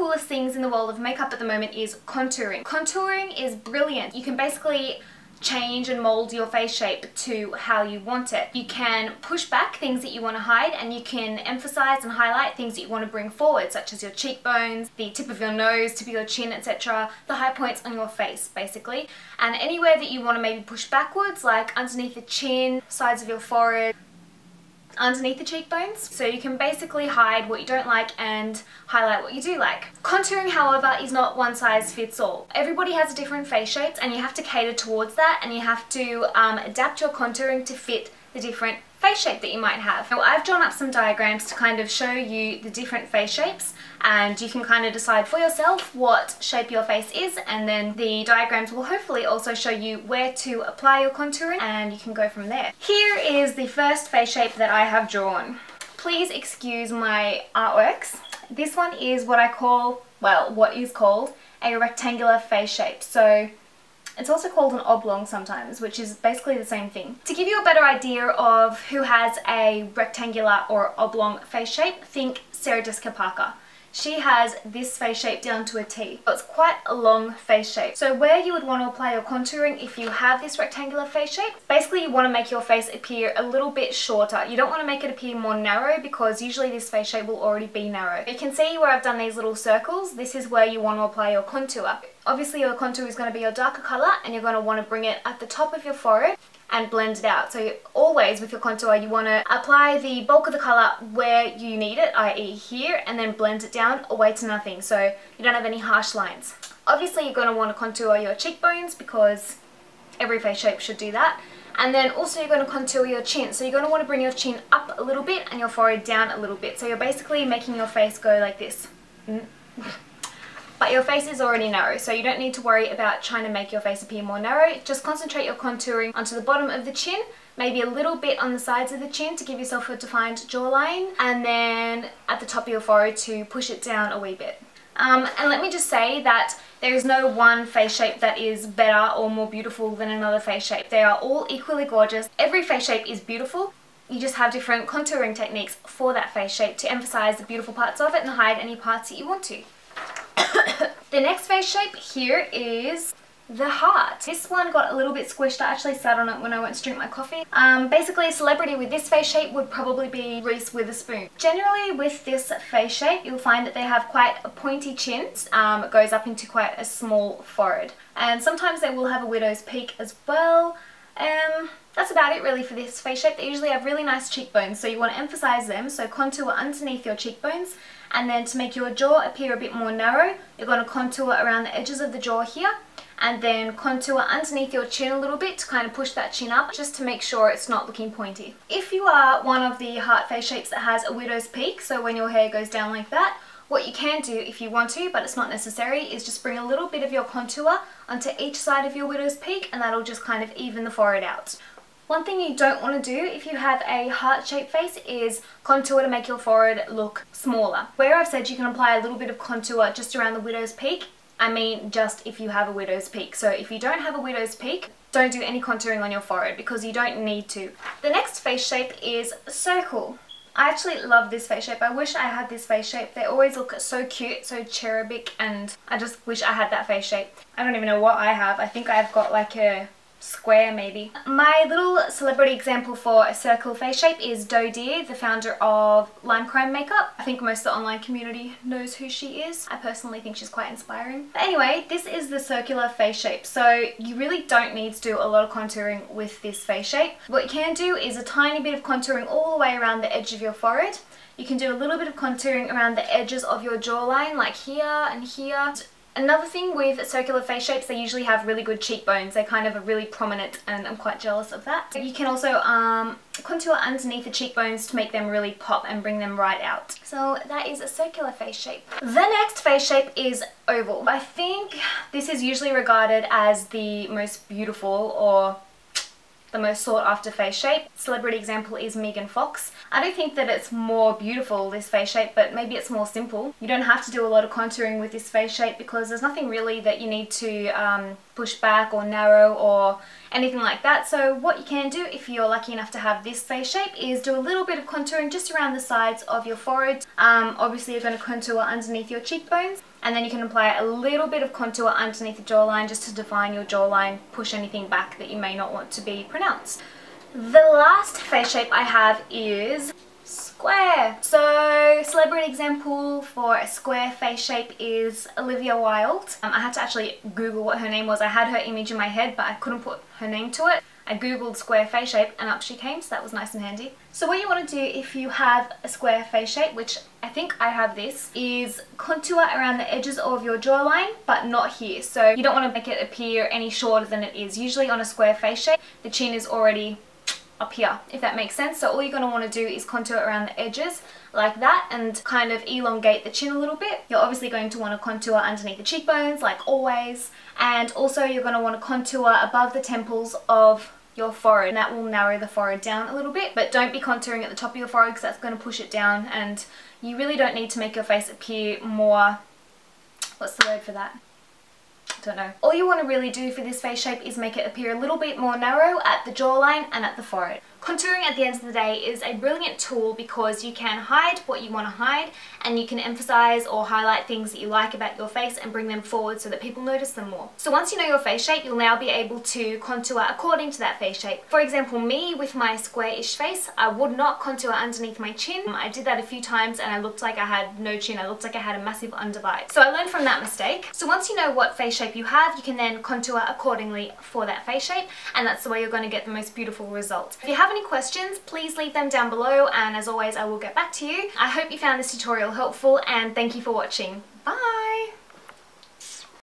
coolest things in the world of makeup at the moment is contouring. Contouring is brilliant. You can basically change and mold your face shape to how you want it. You can push back things that you want to hide, and you can emphasize and highlight things that you want to bring forward, such as your cheekbones, the tip of your nose, tip of your chin, etc. The high points on your face, basically. And anywhere that you want to maybe push backwards, like underneath the chin, sides of your forehead, underneath the cheekbones. So you can basically hide what you don't like and highlight what you do like. Contouring, however, is not one size fits all. Everybody has different face shapes, and you have to cater towards that, and you have to adapt your contouring to fit the different face shape that you might have. Now, I've drawn up some diagrams to kind of show you the different face shapes, and you can kind of decide for yourself what shape your face is, and then the diagrams will hopefully also show you where to apply your contouring, and you can go from there. Here is the first face shape that I have drawn. Please excuse my artworks. This one is what I call, well, what is called a rectangular face shape. So it's also called an oblong sometimes, which is basically the same thing. To give you a better idea of who has a rectangular or oblong face shape, think Sarah Jessica Parker. She has this face shape down to a T. It's quite a long face shape. So where you would want to apply your contouring if you have this rectangular face shape, basically you want to make your face appear a little bit shorter. You don't want to make it appear more narrow, because usually this face shape will already be narrow. You can see where I've done these little circles. This is where you want to apply your contour. Obviously your contour is going to be your darker colour, and you're going to want to bring it at the top of your forehead and blend it out. So always with your contour, you want to apply the bulk of the colour where you need it, i.e. here, and then blend it down away to nothing, so you don't have any harsh lines. Obviously you're going to want to contour your cheekbones, because every face shape should do that. And then also you're going to contour your chin. So you're going to want to bring your chin up a little bit and your forehead down a little bit. So you're basically making your face go like this. But your face is already narrow, so you don't need to worry about trying to make your face appear more narrow. Just concentrate your contouring onto the bottom of the chin, maybe a little bit on the sides of the chin to give yourself a defined jawline, and then at the top of your forehead to push it down a wee bit. And let me just say that there is no one face shape that is better or more beautiful than another face shape. They are all equally gorgeous. Every face shape is beautiful. You just have different contouring techniques for that face shape to emphasize the beautiful parts of it and hide any parts that you want to. The next face shape here is the heart. This one got a little bit squished. I actually sat on it when I went to drink my coffee. Basically a celebrity with this face shape would probably be Reese Witherspoon. Generally with this face shape you'll find that they have quite a pointy chin. It goes up into quite a small forehead. And sometimes they will have a widow's peak as well. That's about it really for this face shape. They usually have really nice cheekbones, so you want to emphasize them, so contour underneath your cheekbones, and then to make your jaw appear a bit more narrow, you're going to contour around the edges of the jaw here, and then contour underneath your chin a little bit to kind of push that chin up, just to make sure it's not looking pointy. If you are one of the heart face shapes that has a widow's peak, so when your hair goes down like that, what you can do if you want to, but it's not necessary, is just bring a little bit of your contour onto each side of your widow's peak, and that'll just kind of even the forehead out. One thing you don't want to do if you have a heart-shaped face is contour to make your forehead look smaller. Where I've said you can apply a little bit of contour just around the widow's peak, I mean just if you have a widow's peak. So if you don't have a widow's peak, don't do any contouring on your forehead, because you don't need to. The next face shape is circle. I actually love this face shape. I wish I had this face shape. They always look so cute, so cherubic, and I just wish I had that face shape. I don't even know what I have. I think I've got like a square maybe. My little celebrity example for a circle face shape is Doe Deer, the founder of Lime Crime Makeup. I think most of the online community knows who she is. I personally think she's quite inspiring. But anyway, this is the circular face shape, so you really don't need to do a lot of contouring with this face shape. What you can do is a tiny bit of contouring all the way around the edge of your forehead. You can do a little bit of contouring around the edges of your jawline, like here and here. Another thing with circular face shapes, they usually have really good cheekbones. They kind of are really prominent, and I'm quite jealous of that. You can also contour underneath the cheekbones to make them really pop and bring them right out. So that is a circular face shape. The next face shape is oval. I think this is usually regarded as the most beautiful or the most sought after face shape. Celebrity example is Megan Fox. I don't think that it's more beautiful, this face shape, but maybe it's more simple. You don't have to do a lot of contouring with this face shape because there's nothing really that you need to push back or narrow or anything like that. So what you can do if you're lucky enough to have this face shape is do a little bit of contouring just around the sides of your forehead. Obviously you're going to contour underneath your cheekbones, and then you can apply a little bit of contour underneath the jawline just to define your jawline, push anything back that you may not want to be pronounced. The last face shape I have is square. So celebrity example for a square face shape is Olivia Wilde. I had to actually Google what her name was. I had her image in my head but I couldn't put her name to it. I googled square face shape and up she came, so that was nice and handy. So what you want to do if you have a square face shape, which I think I have this, is contour around the edges of your jawline but not here. So you don't want to make it appear any shorter than it is. Usually on a square face shape the chin is already up here, if that makes sense. So all you're going to want to do is contour around the edges like that and kind of elongate the chin a little bit. You're obviously going to want to contour underneath the cheekbones like always, and also you're going to want to contour above the temples of your forehead, and that will narrow the forehead down a little bit. But don't be contouring at the top of your forehead because that's going to push it down, and you really don't need to make your face appear more, what's the word for that? Don't know. All you want to really do for this face shape is make it appear a little bit more narrow at the jawline and at the forehead. Contouring at the end of the day is a brilliant tool because you can hide what you want to hide, and you can emphasize or highlight things that you like about your face and bring them forward so that people notice them more. So once you know your face shape, you'll now be able to contour according to that face shape. For example, me with my square-ish face, I would not contour underneath my chin. I did that a few times and I looked like I had no chin. I looked like I had a massive underbite. So I learned from that mistake. So once you know what face shape you have, you can then contour accordingly for that face shape, and that's the way you're going to get the most beautiful result. If you have any questions, please leave them down below, and as always I will get back to you. I hope you found this tutorial helpful and thank you for watching. Bye!